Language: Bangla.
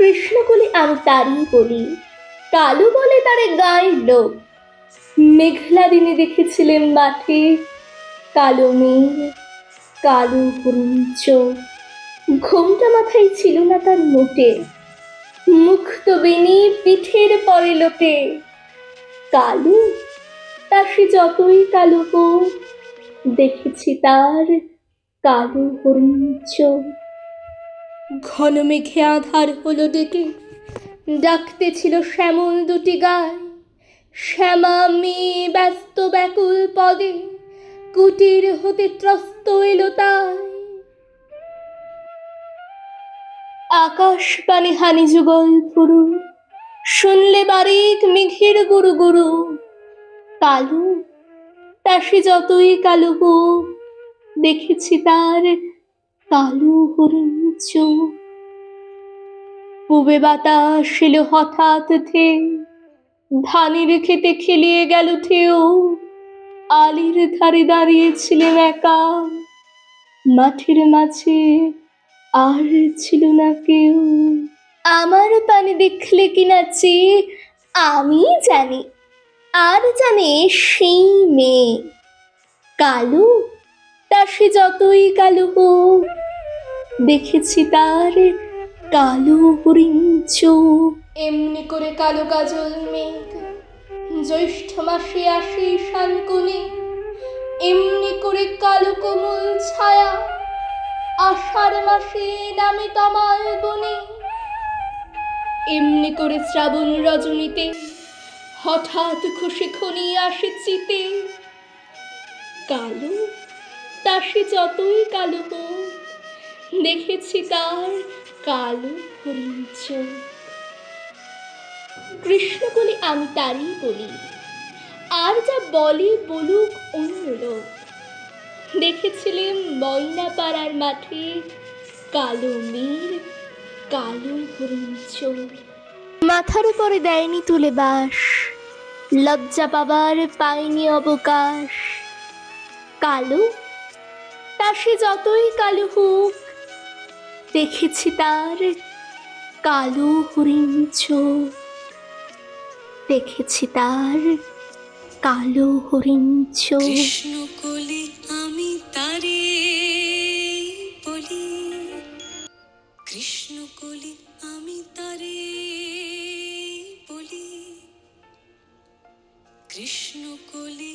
কৃষ্ণ বলে আমি তারই বলি, কালু বলে তারে গায়ের লোক। মেঘলা দিনে দেখেছিলেন মাঠে কালো মেঘ, কালো হরিণ চোখ। ঘোমটা মাথায় ছিল না তার মোটে, মুক্ত বেনি পিঠের পরে লোটে। কালু তা সে যতই কালো হোক, দেখেছি তার কালো হরিণ চোখ। ঘন মেঘে আধার হলো ডেকে, ডাকতেছিল শ্যামল দুটি গায়। শ্যামা মেয়ে ব্যস্ত ব্যাকুল পদে, কুটির হতে ত্রস্ত এলো তাই। আকাশ পানে হানি যুগল ফুরু, শুনলে বারিক মেঘের গুরু গুরু। কালু তা সে যতই কালো হোক, দেখেছি তার কালো হরিণ চোখ। পুবে বাতাস এলো হঠাৎ ধে, ধানের খেতে খেলিয়ে গেল থেও। আলির ধারে দাঁড়িয়েছিলেন একা, মাঠের মাঝে আর ছিল না কেউ। আমার পানে দেখলে কিনা চেয়ে আমি জানি, আর জানে সেই মেয়ে। কালু তা সে যতই কালো হোক, দেখেছি তার কালো হরিণ চোখ। এমনি করে কালো কাজল মেঘ জ্যৈষ্ঠ মাসে আসে ঈশান কোণে। এমনি করে কালো কোমল ছায়া আষাঢ় মাসে নামে তমাল বনে। এমনি করে শ্রাবণ রজনীতে হঠাৎ খুশি খনিয়ে আসে চিতে। কালো তা সে যতই কালো হোক, দেখেছি তার কালো হরিণ চোখ। কৃষ্ণ বলে আমি তারই বলি, আর যা বলে বলুক অন্য লোক। দেখেছিলেন ময়না পাড়ার মাঠে কালো মেয়ের কালো হরিণ চোখ। মাথার উপরে দেয়নি তুলে বাস, লজ্জা পাবার পায়নি অবকাশ। কালো তা সে যতই কালো হোক, দেখেছি তার কালো হরিণ চোখ। দেখেছি তার কালো হরিণ চোখ। কৃষ্ণ কলি আমি তারে বলি, কৃষ্ণ কলি আমি তারে বলি, কৃষ্ণ কলি